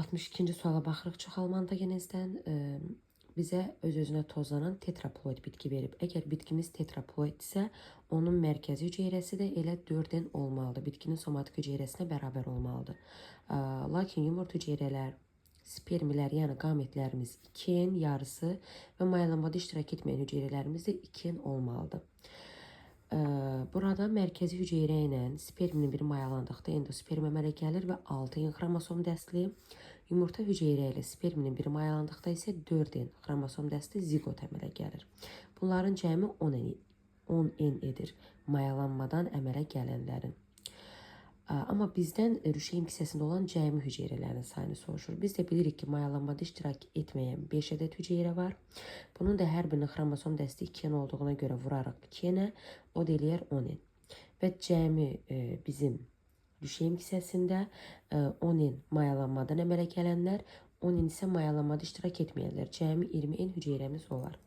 62-ci suala baxırıq çoxalma antogenezdən. Bizə öz-özünə tozlanan tetraploid bitki verib. Əgər bitkimiz tetraploiddirsə, onun mərkəzi hüceyrəsi də elə 4N olmalıdır. Bitkinin somatik hüceyrəsinə bərabər olmalıdır. Lakin yumurta hüceyrələr, spermlər, yəni qametlərimiz 2N yarısı və mayalanmada iştirak etməyən hüceyrələrimiz də 2N olmalıdır. Burada mərkəzi hüceyrə ilə sperminin biri mayalandıqda endosperm əmələ gəlir və 6N xromosom dəstli. Yumurta hüceyrə ilə sperminin biri mayalandıqda isə 4N xromosom dəstli zigot əmələ gəlir. Bunların cəmi 10N edir mayalanmadan əmələ gələnlərin. Amma bizdən rüşeym hissəsində olan cəmi hüceyrələrin sayını soruşur. Biz də bilirik ki, mayalanmada iştirak etməyən 5 ədəd hüceyrə var. Bunun da hər birinin xromosom dəsti 2N olduğuna görə vuraraq 2N-ə, o da eləyər 10N. Və cəmi bizim rüşeym hissəsində 10N mayalanmadan əmələ gələnlər, 10N isə mayalanmada iştirak etməyənlər. Cəmi 20N hüceyrəmiz olar.